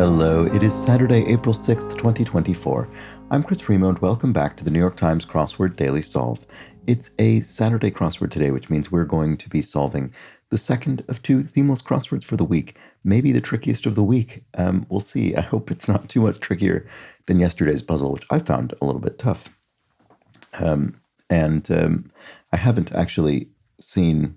Hello, it is Saturday, April 6th, 2024. I'm Chris Remo, and welcome back to the New York Times Crossword Daily Solve. It's a Saturday crossword today, which means we're going to be solving the second of two themeless crosswords for the week, maybe the trickiest of the week. We'll see. I hope it's not too much trickier than yesterday's puzzle, which I found a little bit tough. I haven't actually I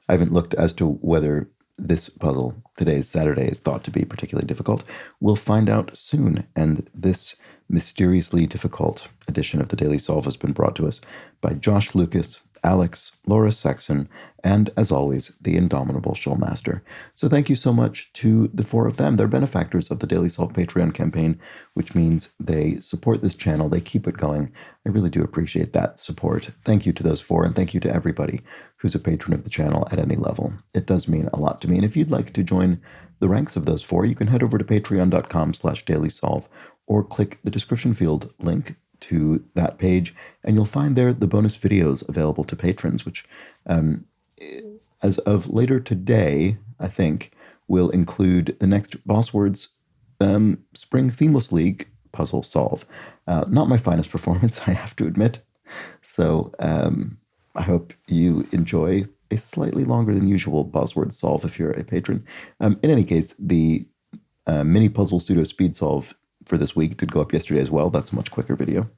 haven't looked as to whether this puzzle, today's Saturday, is thought to be particularly difficult. We'll find out soon, and this mysteriously difficult edition of the Daily Solve has been brought to us by Josh Lucas, Alex, Laura Sexton, and, as always, the indomitable Shulmaster. So thank you so much to the four of them. They're benefactors of the Daily Solve Patreon campaign, which means they support this channel. They keep it going. I really do appreciate that support. Thank you to those four, and thank you to everybody who's a patron of the channel at any level. It does mean a lot to me. And if you'd like to join the ranks of those four, you can head over to patreon.com/dailysolve or click the description field link to that page, and you'll find there the bonus videos available to patrons, which, as of later today, I think, will include the next Boss Words Spring Themeless League puzzle solve. Not my finest performance, I have to admit. So I hope you enjoy a slightly longer than usual Buzzword solve if you're a patron. In any case, the mini puzzle pseudo speed solve for this week did go up yesterday as well. That's a much quicker video.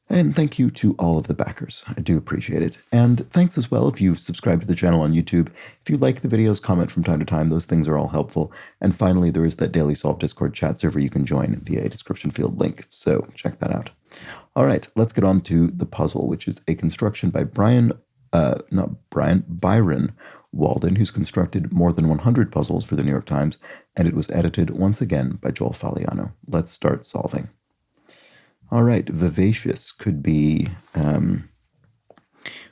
And thank you to all of the backers. I do appreciate it. And thanks as well if you've subscribed to the channel on YouTube. If you like the videos, comment from time to time. Those things are all helpful. And finally, there is that Daily Solve Discord chat server you can join via a description field link. So check that out. All right, let's get on to the puzzle, which is a construction by Byron Walden, who's constructed more than 100 puzzles for the New York Times, and it was edited once again by Joel Faliano. Let's start solving. All right, vivacious could be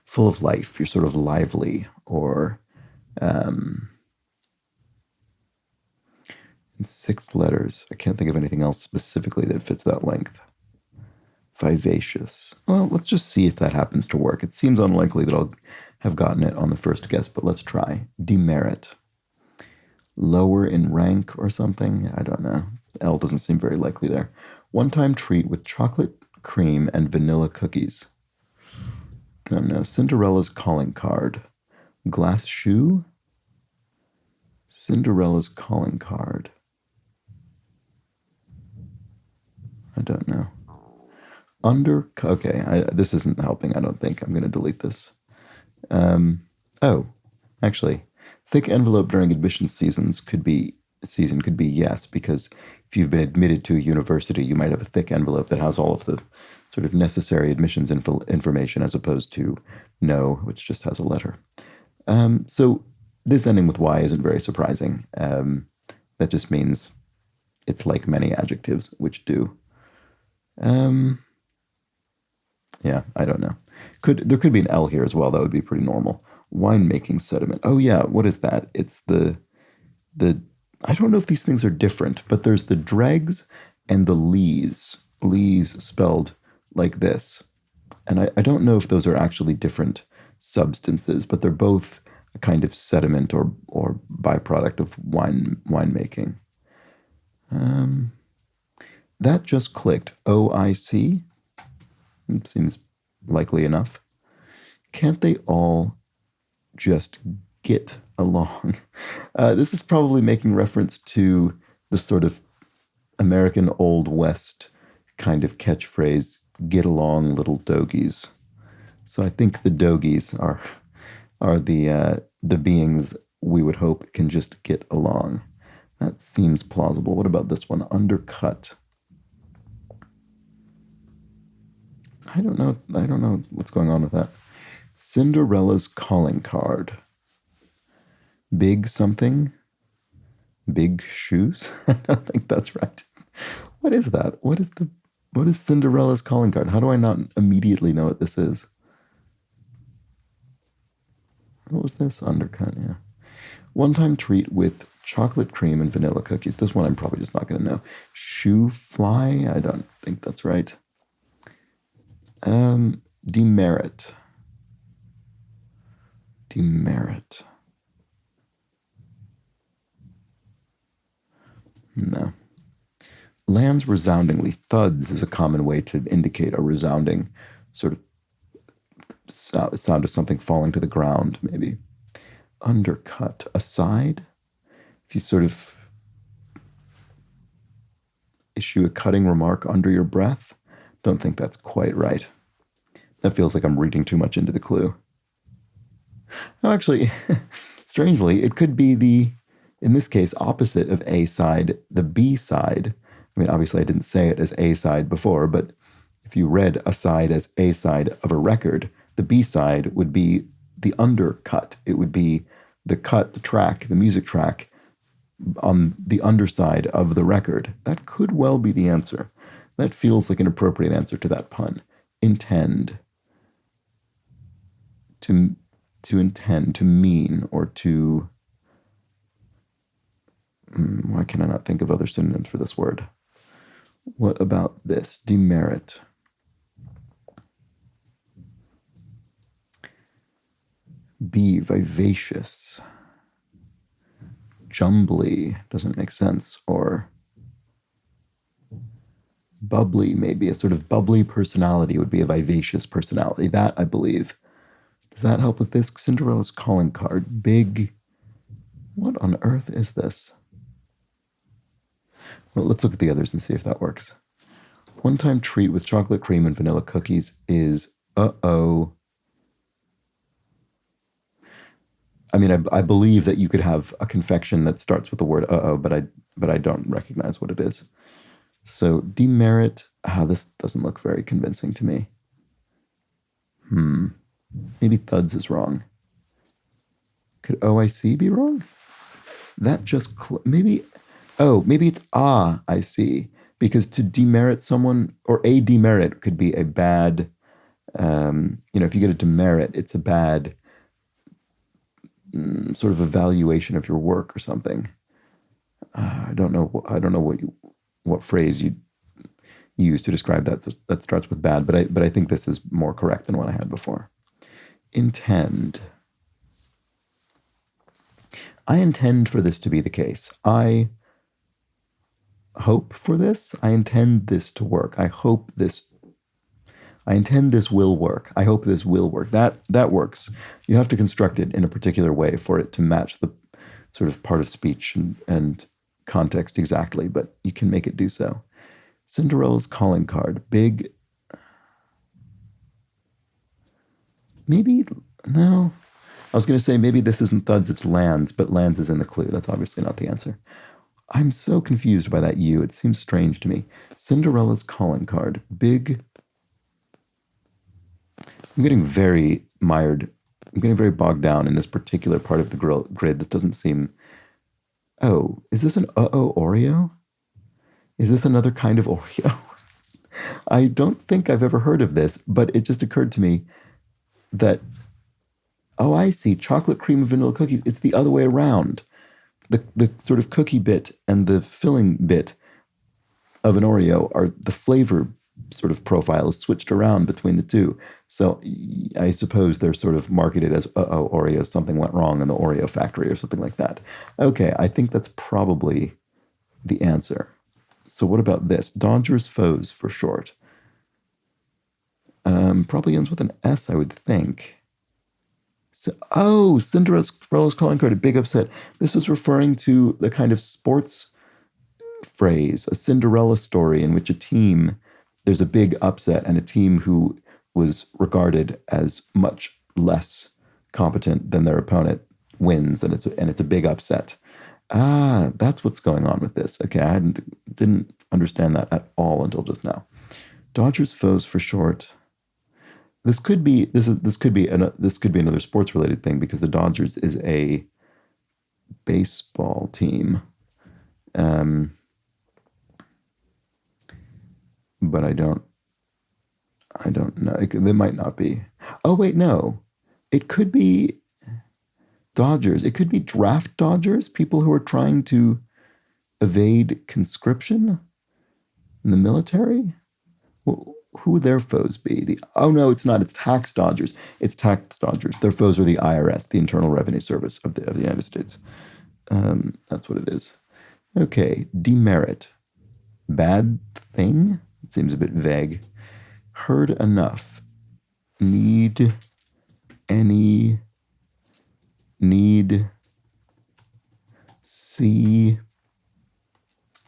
full of life. You're sort of lively, or in 6 letters. I can't think of anything else specifically that fits that length. Vivacious. Well, let's just see if that happens to work. It seems unlikely that I'll have gotten it on the first guess, but let's try. Demerit. Lower in rank or something? I don't know. L doesn't seem very likely there. One-time treat with chocolate cream and vanilla cookies. I don't know. Cinderella's calling card. Glass shoe? Cinderella's calling card. I don't know. Okay, this isn't helping, I don't think. I'm going to delete this. Actually, thick envelope during admission season could be yes, because if you've been admitted to a university, you might have a thick envelope that has all of the sort of necessary admissions information, as opposed to no, which just has a letter. So this ending with Y isn't very surprising. That just means it's like many adjectives, which do. Yeah, I don't know. There could be an L here as well. That would be pretty normal. Winemaking sediment. Oh yeah, what is that? It's the I don't know if these things are different, but there's the dregs and the lees. Lees spelled like this. And I don't know if those are actually different substances, but they're both a kind of sediment or byproduct of winemaking. That just clicked. OIC. Seems likely enough. Can't they all just get along? This is probably making reference to the sort of American Old West kind of catchphrase, get along, little dogies. So I think the dogies are the beings we would hope can just get along. That seems plausible. What about this one? Undercut. I don't know what's going on with that. Cinderella's calling card. Big something? Big shoes? I don't think that's right. What is that? What is Cinderella's calling card? How do I not immediately know what this is? What was this? Undercut, yeah. One-time treat with chocolate cream and vanilla cookies. This one I'm probably just not going to know. Shoe fly? I don't think that's right. Demerit. No. lands resoundingly. Thuds is a common way to indicate a resounding sort of sound of something falling to the ground, maybe. Undercut. Aside? If you sort of issue a cutting remark under your breath, don't think that's quite right. That feels like I'm reading too much into the clue. No, actually, strangely, it could be the, in this case, opposite of A side, the B side. I mean, obviously I didn't say it as A side before, but if you read a side as A side of a record, the B side would be the undercut. It would be the cut, the track, the music track on the underside of the record. That could well be the answer. That feels like an appropriate answer to that pun. Intend. To intend, to mean, or to... why can I not think of other synonyms for this word? What about this? Demerit. Be vivacious. Jumbly doesn't make sense. Or bubbly, maybe. A sort of bubbly personality would be a vivacious personality. That, I believe. Does that help with this? Cinderella's calling card. Big. What on earth is this? Well, let's look at the others and see if that works. One-time treat with chocolate cream and vanilla cookies is uh-oh. I mean, I believe that you could have a confection that starts with the word uh-oh, but I don't recognize what it is. So demerit, this doesn't look very convincing to me. Maybe thuds is wrong. Could OIC be wrong? That just, maybe it's I see. Because to demerit someone, or a demerit could be a bad, if you get a demerit, it's a bad sort of evaluation of your work or something. I don't know what phrase you use to describe that starts with bad, but I think this is more correct than what I had before. Intend. I intend for this to be the case. I hope for this. I intend this to work. I intend this will work. I hope this will work. That works. You have to construct it in a particular way for it to match the sort of part of speech and context exactly, but you can make it do so. Cinderella's calling card. Big. Maybe, no. I was going to say maybe this isn't thuds, it's lands, but lands is in the clue. That's obviously not the answer. I'm so confused by that U. It seems strange to me. Cinderella's calling card. Big. I'm getting very mired. I'm getting very bogged down in this particular part of the grid. This doesn't seem... Oh, is this an uh-oh Oreo? Is this another kind of Oreo? I don't think I've ever heard of this, but it just occurred to me that, oh, I see, chocolate cream and vanilla cookies. It's the other way around. The sort of cookie bit and the filling bit of an Oreo are the flavor sort of profile is switched around between the two. So I suppose they're sort of marketed as, uh-oh, Oreo, something went wrong in the Oreo factory or something like that. Okay, I think that's probably the answer. So what about this? Dodgers foes for short. Probably ends with an S, I would think. So, Cinderella's calling card, a big upset. This is referring to the kind of sports phrase, a Cinderella story in which there's a big upset and a team who was regarded as much less competent than their opponent wins, and it's a big upset. That's what's going on with this. Okay, I didn't understand that at all until just now. Dodgers foes for short. This could be another sports related thing because the Dodgers is a baseball team. But I don't know. They might not be. Oh wait, no. It could be Dodgers. It could be draft dodgers, people who are trying to evade conscription in the military. Well, who would their foes be? Oh no, it's not. It's tax dodgers. It's tax dodgers. Their foes are the IRS, the Internal Revenue Service of the United States. That's what it is. Okay, demerit. Bad thing? It seems a bit vague. Heard enough. Need any. Need. See.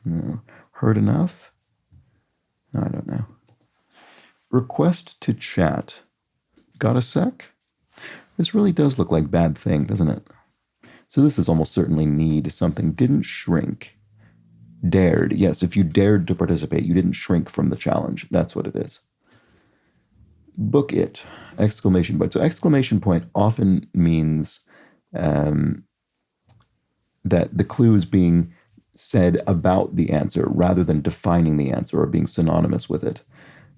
No. Heard enough? I don't know. Request to chat. Got a sec? This really does look like bad thing, doesn't it? So this is almost certainly need something. Didn't shrink. Dared. Yes, if you dared to participate, you didn't shrink from the challenge. That's what it is. Book it. Exclamation point. So exclamation point often means that the clue is being said about the answer rather than defining the answer or being synonymous with it.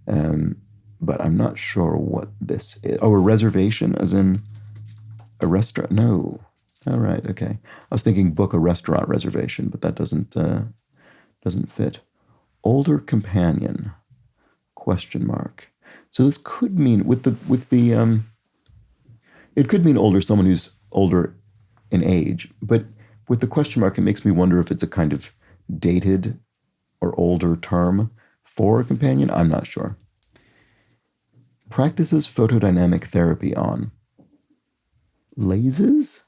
But I'm not sure what this is. Oh, a reservation, as in a restaurant? No. All right, okay. I was thinking book a restaurant reservation, but that doesn't fit. Older companion? Question mark. So this could mean it could mean older, someone who's older in age, but with the question mark, it makes me wonder if it's a kind of dated or older term for a companion. I'm not sure. Practices photodynamic therapy on lasers?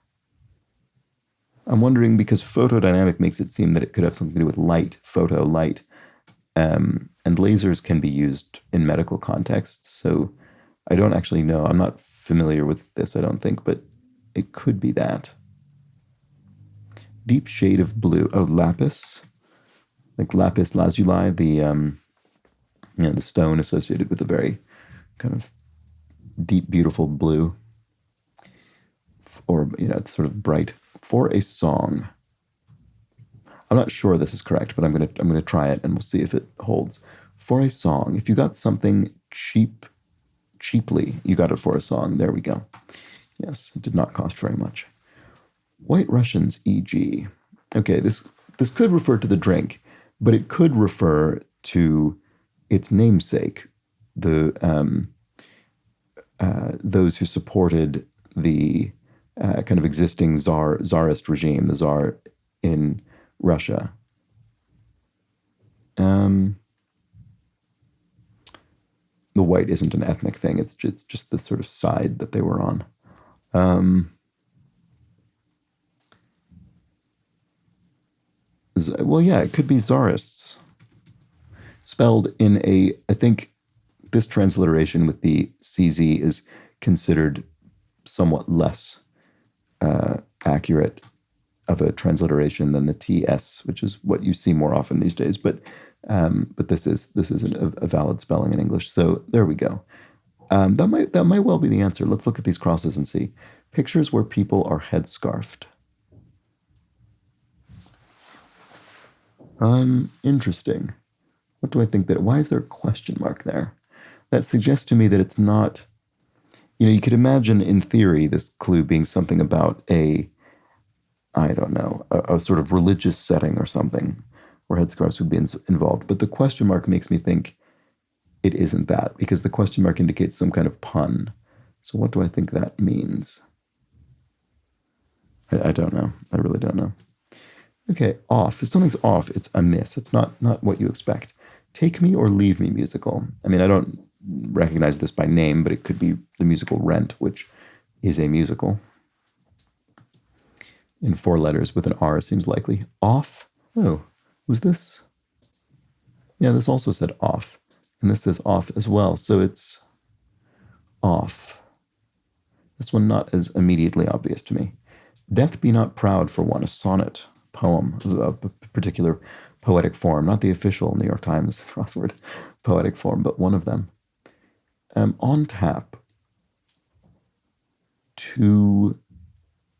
I'm wondering because photodynamic makes it seem that it could have something to do with light, photo, light. And lasers can be used in medical contexts. So I don't actually know. I'm not familiar with this, I don't think, but it could be that. Deep shade of blue. Oh, lapis. Like lapis lazuli, the stone associated with a very kind of deep, beautiful blue. Or, it's sort of bright. For a song. I'm not sure this is correct, but I'm gonna try it and we'll see if it holds. For a song. If you got something cheaply, you got it for a song. There we go. Yes, it did not cost very much. White Russians, e.g. Okay, this could refer to the drink, but it could refer to its namesake, the those who supported the kind of existing czarist regime, the czar in Russia. The white isn't an ethnic thing. It's just the sort of side that they were on. Well, yeah, it could be czarists. Spelled in I think this transliteration with the CZ is considered somewhat less accurate of a transliteration than the TS, which is what you see more often these days. But this is a valid spelling in English. So there we go. That might well be the answer. Let's look at these crosses and see. Pictures where people are headscarfed. Interesting. What do I think why is there a question mark there? That suggests to me that it's not, you could imagine in theory this clue being something about a sort of religious setting or something where headscarves would be involved. But the question mark makes me think it isn't that because the question mark indicates some kind of pun. So what do I think that means? I don't know. I really don't know. Okay, off. If something's off, it's amiss. It's not what you expect. Take Me or Leave Me musical. I mean, I don't recognize this by name, but it could be the musical Rent, which is a musical. In 4 letters with an R seems likely. Off. Oh, was this? Yeah, this also said off. And this says off as well. So it's off. This one not as immediately obvious to me. Death Be Not Proud for one, a sonnet poem, a particular poetic form, not the official New York Times crossword poetic form, but one of them. On tap. To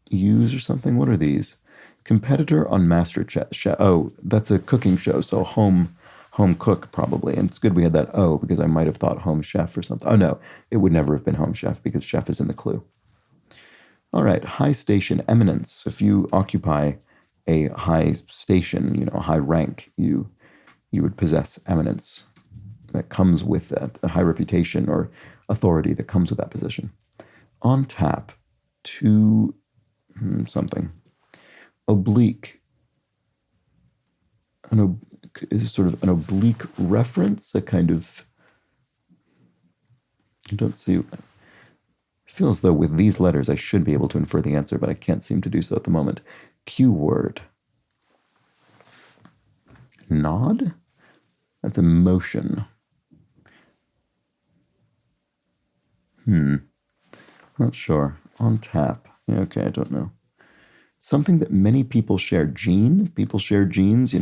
use or something? What are these? Competitor on Master Chef. Oh, that's a cooking show, so home cook probably. And it's good we had that O because I might have thought home chef or something. Oh no, it would never have been home chef because chef is in the clue. All right, high station, eminence. If you occupy a high station, a high rank, you would possess eminence that comes with that, a high reputation or authority that comes with that position. On tap, to something. Oblique. is sort of an oblique reference, a kind of, I don't see, I feel as though with these letters I should be able to infer the answer, but I can't seem to do so at the moment. Q word. Nod? That's emotion. Not sure. On tap. Yeah, okay, I don't know. Something that many people share. Gene? People share genes,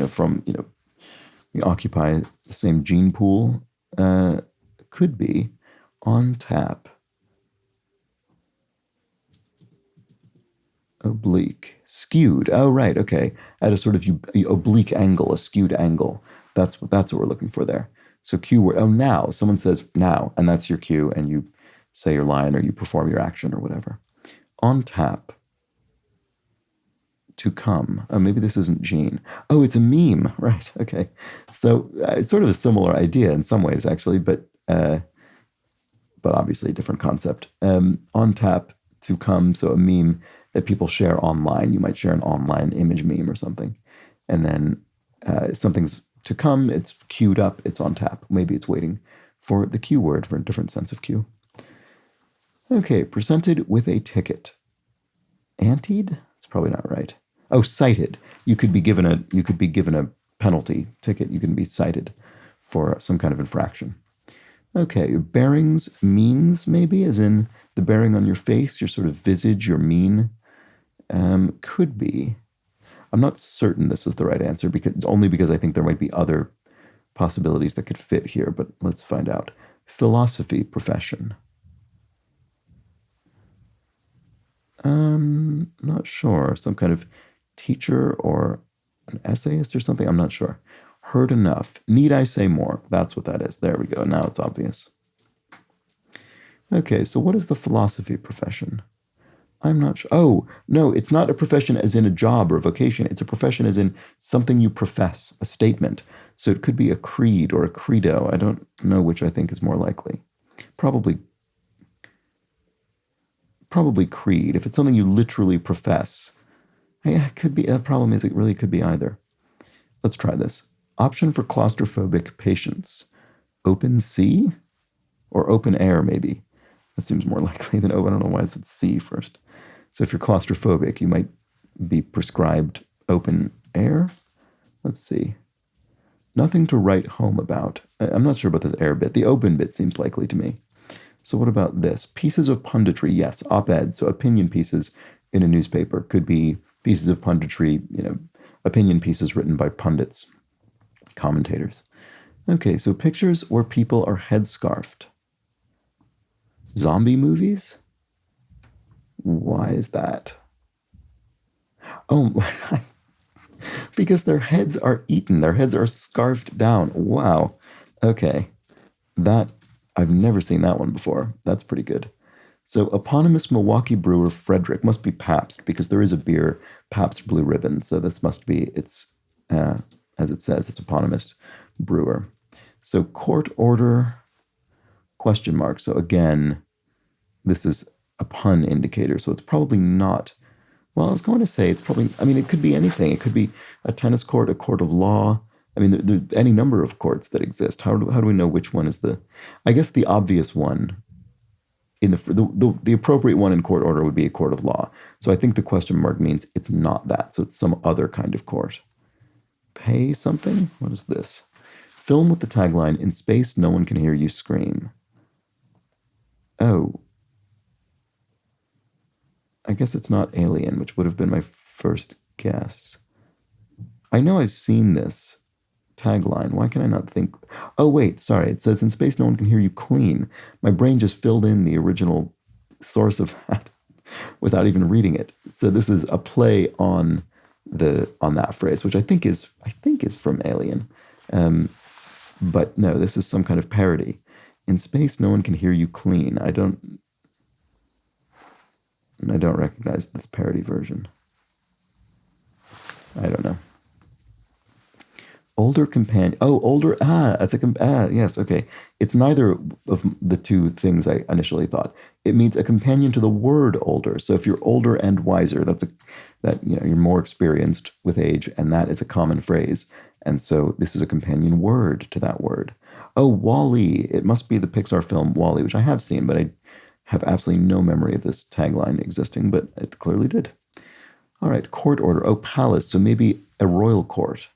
we occupy the same gene pool. Could be. On tap. Oblique. Skewed. Oh, right, okay. At a sort of oblique angle, a skewed angle. That's what we're looking for there. So cue word. Oh, now. Someone says now, and that's your cue, and you say your line or you perform your action or whatever. On tap. To come. Oh, maybe this isn't Gene. Oh, it's a meme. Right, okay. So it's sort of a similar idea in some ways, actually, but obviously a different concept. On tap, to come, so a meme that people share online. You might share an online image meme or something. And then something's to come, it's queued up, it's on tap. Maybe it's waiting for the cue word for a different sense of cue. Okay, presented with a ticket. Anteed? It's probably not right. Oh, cited. You could be given a penalty ticket. You can be cited for some kind of infraction. Okay, bearings, means maybe, as in the bearing on your face, your sort of visage, your mien. Could be. I'm not certain this is the right answer because I think there might be other possibilities that could fit here, but let's find out. Philosophy profession. Not sure. Some kind of teacher or an essayist or something. I'm not sure. Heard enough. Need I say more? That's what that is. There we go. Now it's obvious. Okay, so what is the philosophy profession? I'm not sure. Oh, no, it's not a profession as in a job or a vocation. It's a profession as in something you profess, a statement. So it could be a creed or a credo. I don't know which I think is more likely. Probably creed. If it's something you literally profess, yeah, it could be. The problem is it really could be either. Let's try this. Option for claustrophobic patients. Open sea or open air, maybe. That seems more likely than open. I don't know why it said sea first. So if you're claustrophobic, you might be prescribed open air. Let's see. Nothing to write home about. I'm not sure about this air bit. The open bit seems likely to me. So what about this? Pieces of punditry, yes, op-eds, so opinion pieces in a newspaper could be pieces of punditry, opinion pieces written by pundits, commentators. Okay, so pictures where people are headscarfed. Zombie movies? Why is that? Oh, because their heads are eaten. Their heads are scarfed down. Wow. Okay. I've never seen that one before. That's pretty good. So eponymous Milwaukee brewer Frederick must be Pabst because there is a beer, Pabst Blue Ribbon. So this must be, as it says, it's eponymous brewer. So court order, question mark. So again, this is a pun indicator. So it's probably not, well, I was going to say it's probably, it could be anything. It could be a tennis court, a court of law. There are any number of courts that exist. How do we know which one is I guess the obvious one, in the appropriate one in court order would be a court of law. So I think the question mark means it's not that. So it's some other kind of court. Pay something? What is this? Film with the tagline, "In space, no one can hear you scream." Oh. I guess it's not Alien, which would have been my first guess. I know I've seen this tagline. Why can I not think? Oh, wait, sorry. It says, "In space, no one can hear you clean." My brain just filled in the original source of that without even reading it. So this is a play on that phrase, which I think is from Alien. But no, this is some kind of parody. In space, no one can hear you clean. I don't recognize this parody version. I don't know. Older companion. Oh, older. That's yes. Okay. It's neither of the two things I initially thought. It means a companion to the word older. So if you're older and wiser, you're more experienced with age, and that is a common phrase. And so this is a companion word to that word. Oh, Wall-E. It must be the Pixar film Wall-E, which I have seen, but I have absolutely no memory of this tagline existing, but it clearly did. All right, court order. Oh, palace. So maybe a royal court,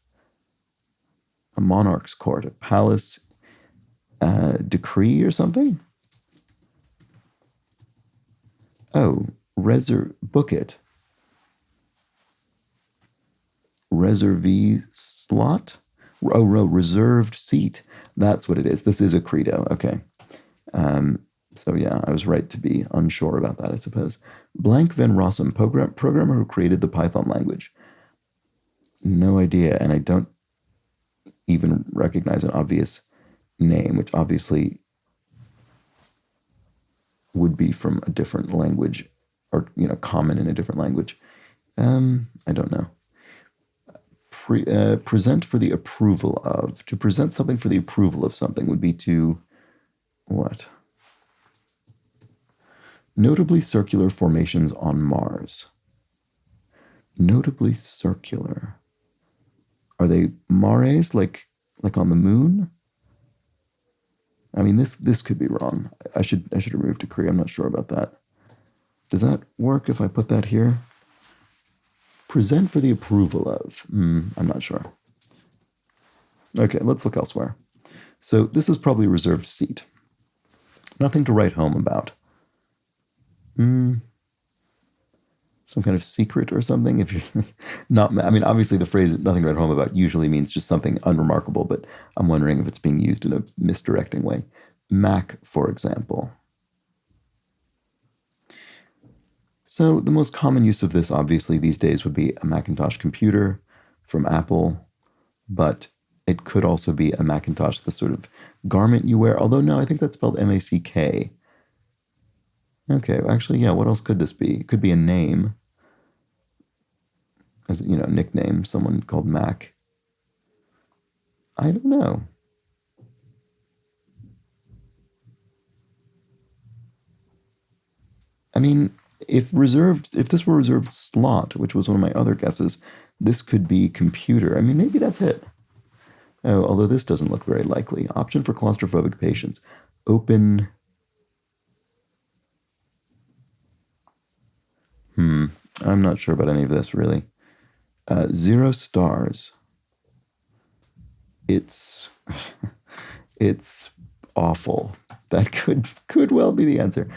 a monarch's court, a palace decree or something. Oh, book it. Reservee slot? Oh, reserved seat. That's what it is. This is a credo. Okay. So yeah, I was right to be unsure about that, I suppose. Blank Van Rossum, programmer who created the Python language. No idea, and I don't even recognize an obvious name, which obviously would be from a different language, or common in a different language. I don't know. Present for the approval of. To present something for the approval of something would be to what? Notably circular formations on Mars. Notably circular. Are they mares like on the moon? I mean, this could be wrong. I should remove decree. I'm not sure about that. Does that work if I put that here? Present for the approval of. I'm not sure. Okay, let's look elsewhere. So this is probably a reserved seat. Nothing to write home about. Some kind of secret or something. If you're not, I mean, obviously the phrase "nothing to write home about" usually means just something unremarkable, but I'm wondering if it's being used in a misdirecting way. Mac, for example. So the most common use of this, obviously, these days would be a Macintosh computer from Apple, but it could also be a Macintosh, the sort of garment you wear. Although, no, I think that's spelled M-A-C-K. Okay, actually, yeah, what else could this be? It could be a name, as nickname, someone called Mac. I don't know. I mean, if this were reserved slot, which was one of my other guesses, this could be computer. I mean, maybe that's it. Oh, although this doesn't look very likely. Option for claustrophobic patients. Open. I'm not sure about any of this, really. 0 stars. It's awful. That could well be the answer.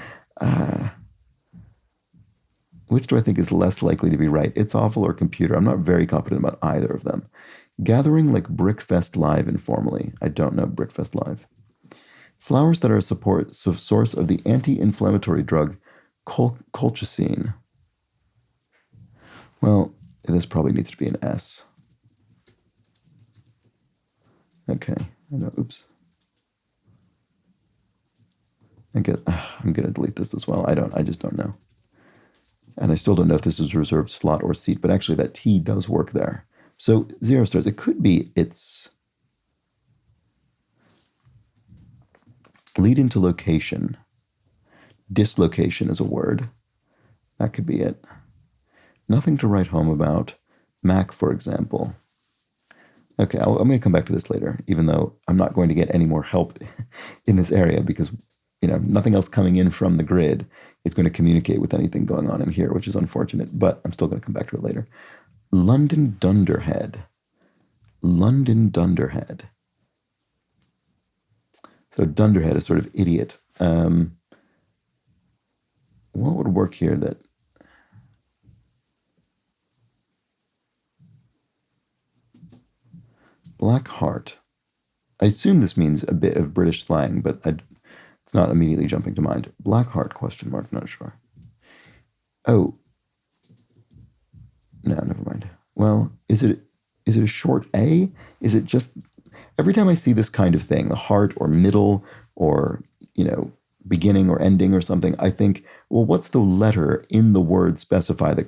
Which do I think is less likely to be right? It's awful or computer? I'm not very confident about either of them. Gathering like Brickfest Live informally. I don't know Brickfest Live. Flowers that are a source of the anti-inflammatory drug colchicine. Well, this probably needs to be an S. Okay. Oops. I'm going to delete this as well. I just don't know. And I still don't know if this is a reserved slot or seat, but actually that T does work there. So 0 stars. It could be it's lead into location. Dislocation is a word. That could be it. Nothing to write home about. Mac, for example. Okay, I'm going to come back to this later, even though I'm not going to get any more help in this area because, nothing else coming in from the grid is going to communicate with anything going on in here, which is unfortunate, but I'm still going to come back to it later. London Dunderhead. London Dunderhead. So Dunderhead is sort of idiot. What would work here that... Black Heart. I assume this means a bit of British slang, but it's not immediately jumping to mind. Black Heart, ? Not sure. Oh. No, never mind. Well, is it a short A? Is it just... Every time I see this kind of thing, the heart or middle or, beginning or ending or something, I think, well, what's the letter in the word specified that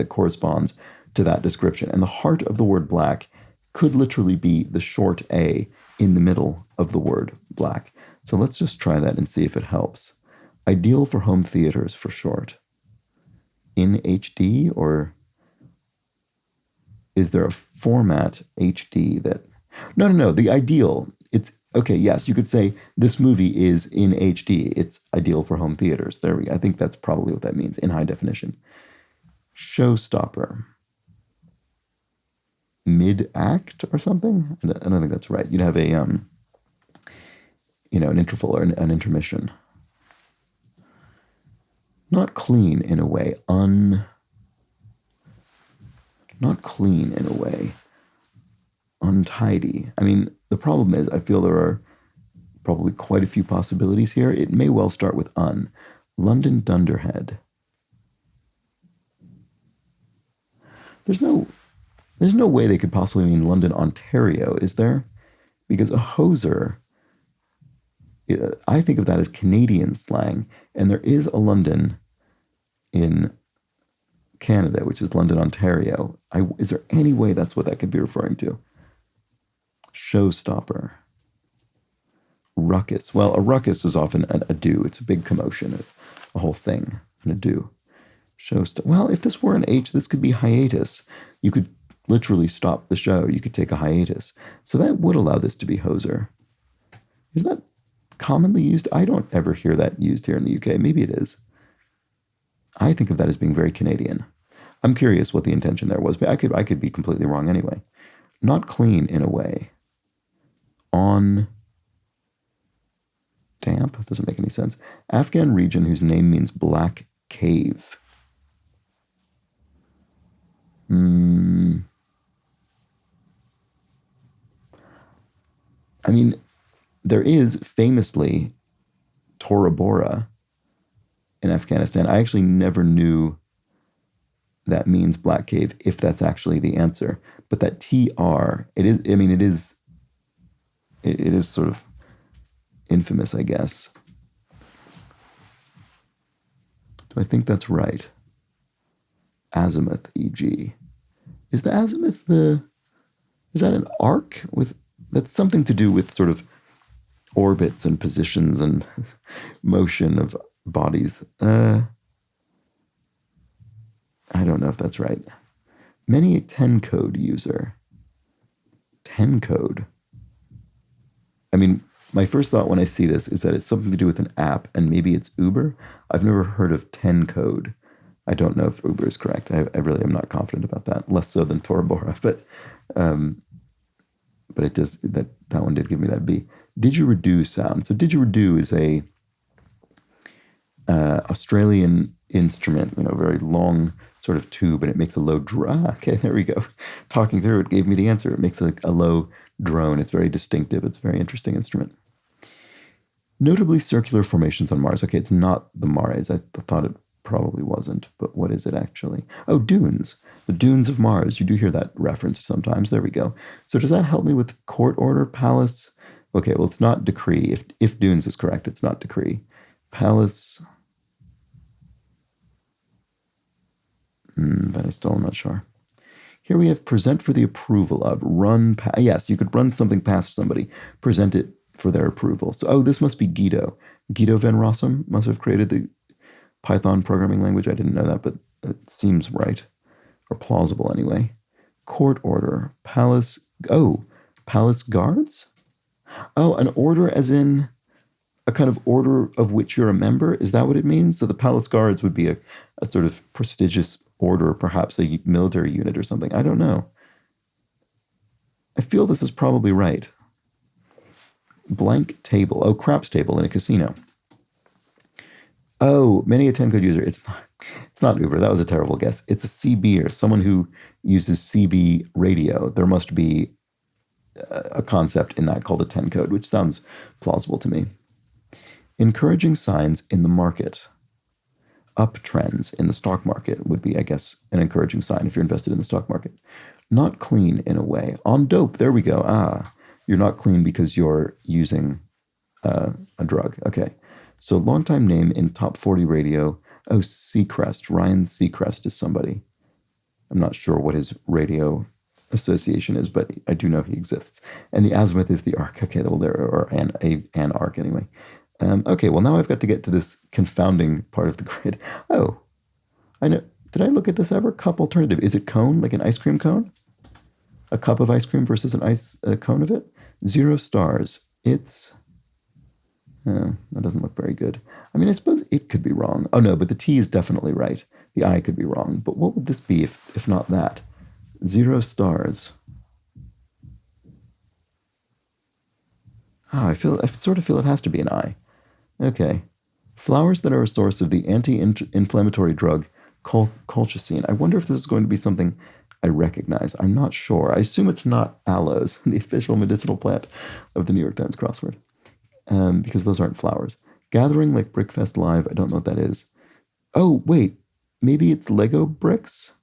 corresponds to that description? And the heart of the word black could literally be the short A in the middle of the word black. So let's just try that and see if it helps. Ideal for home theaters, for short. In HD or... is there a format HD that... No. The ideal, it's okay. Yes, you could say this movie is in HD. It's ideal for home theaters. There we go. I think that's probably what that means in high definition. Showstopper. Mid-act or something? I don't think that's right. You'd have a an interval or an intermission. Not clean in a way. Not clean in a way. Untidy. I mean, the problem is I feel there are probably quite a few possibilities here. It may well start with un. London Dunderhead. There's no way they could possibly mean London, Ontario, is there? Because a hoser, I think of that as Canadian slang, and there is a London in Canada, which is London, Ontario. Is there any way that's what that could be referring to? Showstopper. Ruckus. Well, a ruckus is often an ado. It's a big commotion, a whole thing, an ado. Well, if this were an H, this could be hiatus. You could literally stop the show. You could take a hiatus. So that would allow this to be hoser. Is that commonly used? I don't ever hear that used here in the UK. Maybe it is. I think of that as being very Canadian. I'm curious what the intention there was, but I could be completely wrong anyway. Not clean in a way. On damp doesn't make any sense. Afghan region whose name means black cave. I mean, there is famously Tora Bora in Afghanistan. I actually never knew that means black cave, if that's actually the answer. But that TR, it is sort of infamous, I guess. Do I think that's right? Azimuth, e.g. Is the azimuth is that an arc that's something to do with sort of orbits and positions and motion of bodies? I don't know if that's right. Many a 10 code user. 10 code. I mean, my first thought when I see this is that it's something to do with an app, and maybe it's Uber. I've never heard of 10 code. I don't know if Uber is correct. I really am not confident about that. Less so than Tora Bora, but it does, that one did give me that B. Didgeridoo sound. So didgeridoo is a Australian instrument, very long sort of tube, and it makes a low drone. Okay, there we go. Talking through it gave me the answer. It makes a low drone. It's very distinctive. It's a very interesting instrument. Notably circular formations on Mars. Okay, it's not the Mars. I thought it probably wasn't, but what is it actually? Oh, dunes. The dunes of Mars. You do hear that referenced sometimes. There we go. So does that help me with court order, palace? Okay, well, it's not decree. If dunes is correct, it's not decree. Palace. But I still am not sure. Here we have present for the approval of. Yes, you could run something past somebody. Present it for their approval. So, this must be Guido. Guido van Rossum must have created the Python programming language. I didn't know that, but it seems right. Or plausible anyway. Court order. Palace. Palace guards? An order as in a kind of order of which you're a member? Is that what it means? So the palace guards would be a sort of prestigious order, perhaps a military unit or something. I don't know. I feel this is probably right. Blank table. Craps table in a casino. Many a 10 code user. It's not Uber. That was a terrible guess. It's a CB or someone who uses CB radio. There must be a concept in that called a 10 code, which sounds plausible to me. Encouraging signs in the market. Uptrends in the stock market would be, I guess, an encouraging sign if you're invested in the stock market. Not clean in a way. On dope. There we go. You're not clean because you're using a drug. Okay. So longtime name in top 40 radio. Seacrest. Ryan Seacrest is somebody. I'm not sure what his radio association is, but I do know he exists. And the azimuth is the arc. Okay, well, an arc anyway. Okay, well, now I've got to get to this confounding part of the grid. I know. Did I look at this ever? Cup alternative. Is it cone, like an ice cream cone? A cup of ice cream versus a cone of it? 0 stars. It's... that doesn't look very good. I mean, I suppose it could be wrong. Oh, no, but the T is definitely right. The I could be wrong. But what would this be if not that? 0 stars. Oh, I sort of feel it has to be an I. Okay. Flowers that are a source of the anti-inflammatory drug colchicine. I wonder if this is going to be something I recognize. I'm not sure. I assume it's not aloes, the official medicinal plant of the New York Times crossword, because those aren't flowers. Gathering like Brickfest Live. I don't know what that is. Oh, wait. Maybe it's Lego bricks?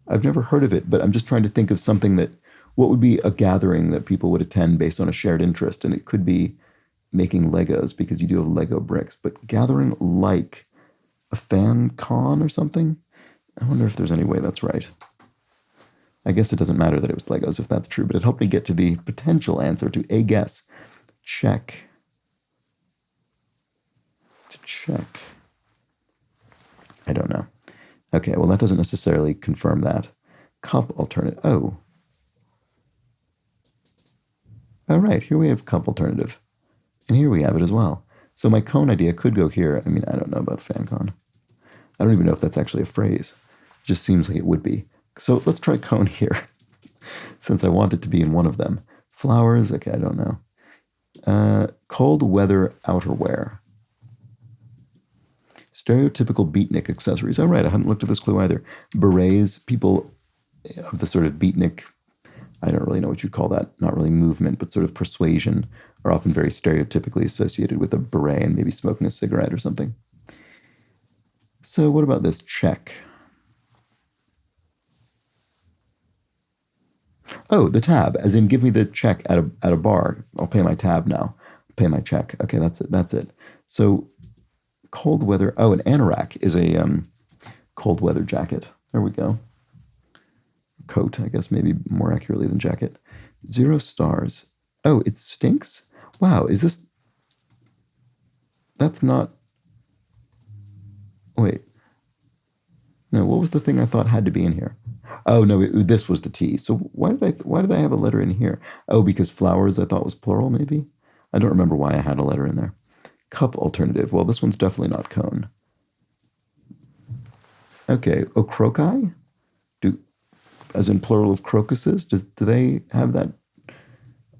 I've never heard of it, but I'm just trying to think of something that, what would be a gathering that people would attend based on a shared interest? And it could be making Legos because you do have Lego bricks, but gathering like a fan con or something? I wonder if there's any way that's right. I guess it doesn't matter that it was Legos if that's true, but it helped me get to the potential answer, to a guess. Check. To check. I don't know. Okay, well, that doesn't necessarily confirm that. Cup alternative. Oh. All right, here we have cup alternative. And here we have it as well. So my cone idea could go here. I mean, I don't know about FanCon. I don't even know if that's actually a phrase. It just seems like it would be. So let's try cone here, since I want it to be in one of them. Flowers, okay, I don't know. Cold weather outerwear. Stereotypical beatnik accessories. Oh, right, I hadn't looked at this clue either. Berets, people of the sort of beatnik, I don't really know what you'd call that, not really movement, but sort of persuasion, are often very stereotypically associated with a beret and maybe smoking a cigarette or something. So what about this? Check. Oh, the tab, as in give me the check at a bar. I'll pay my tab now. Pay my check. Okay, that's it. That's it. So cold weather. Oh, an anorak is a cold weather jacket. There we go. Coat, I guess, maybe more accurately than jacket. 0 stars. Oh, it stinks? Wow, is this... That's not... Wait. No, what was the thing I thought had to be in here? Oh, no, this was the T. So why did I have a letter in here? Oh, because flowers I thought was plural, maybe? I don't remember why I had a letter in there. Cup alternative. Well, this one's definitely not cone. Okay, ocroci? As in plural of crocuses? Do they have that?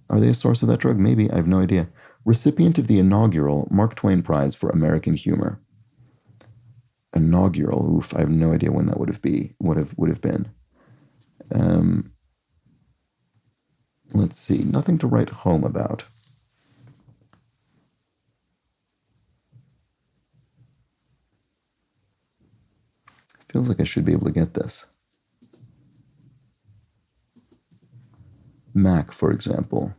Are they a source of that drug? Maybe. I have no idea. Recipient of the inaugural Mark Twain Prize for American Humor. Inaugural. Oof, I have no idea when that would have been. Let's see. Nothing to write home about. Feels like I should be able to get this. Mac, for example.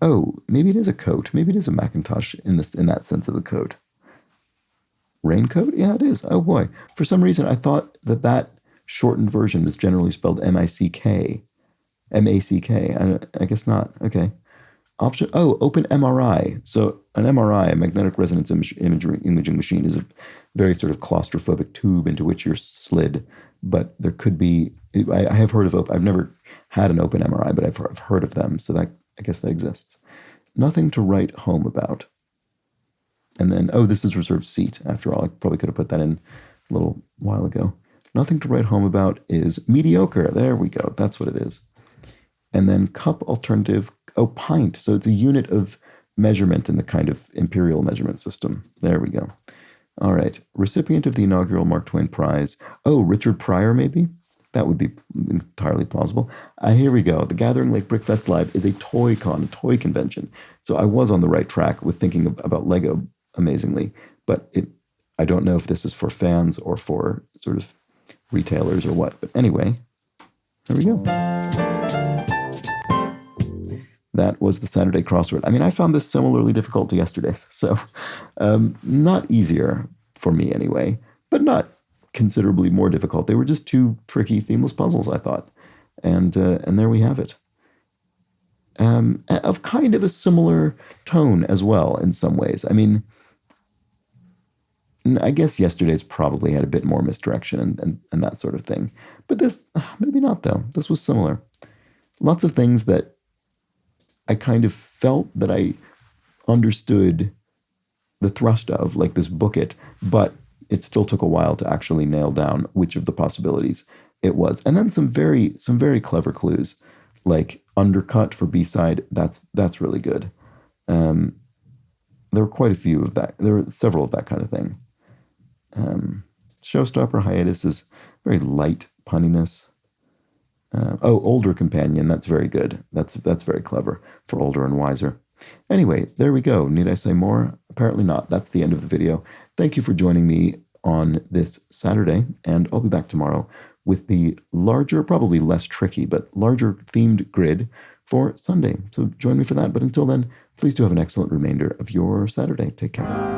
Oh, maybe it is a coat. Maybe it is a Macintosh in that sense of the coat. Raincoat? Yeah, it is. Oh boy. For some reason, I thought that shortened version was generally spelled M-I-C-K. M-A-C-K. I guess not. Okay. Option. Oh, open MRI. So an MRI, a magnetic resonance imaging machine, is a very sort of claustrophobic tube into which you're slid. But there could be. I have heard of. I've never had an open MRI, but I've heard of them. So that, I guess that exists. Nothing to write home about. And then, oh, this is reserved seat. After all, I probably could have put that in a little while ago. Nothing to write home about is mediocre. There we go. That's what it is. And then cup alternative. Oh, pint. So it's a unit of measurement in the kind of imperial measurement system. There we go. All right. Recipient of the inaugural Mark Twain Prize. Oh, Richard Pryor, maybe? That would be entirely plausible. Here we go. The Gathering Lake Brickfest Live is a toy con, a toy convention. So I was on the right track with thinking about Lego, amazingly. But I don't know if this is for fans or for sort of retailers or what. But anyway, there we go. That was the Saturday crossword. I mean, I found this similarly difficult to yesterday's. So not easier for me anyway, but not considerably more difficult. They were just two tricky themeless puzzles, I thought. And there we have it. Of kind of a similar tone as well in some ways. I mean, I guess yesterday's probably had a bit more misdirection and that sort of thing. But this, maybe not, though. This was similar. Lots of things that I kind of felt that I understood the thrust of, like this book it, but it still took a while to actually nail down which of the possibilities it was. And then some very clever clues, like undercut for B-side. That's really good. There were quite a few of that. There were several of that kind of thing. Showstopper hiatus is very light punniness. Older companion. That's very good. That's very clever for older and wiser. Anyway, there we go. Need I say more? Apparently not. That's the end of the video. Thank you for joining me on this Saturday, and I'll be back tomorrow with the larger, probably less tricky, but larger themed grid for Sunday. So join me for that. But until then, please do have an excellent remainder of your Saturday. Take care.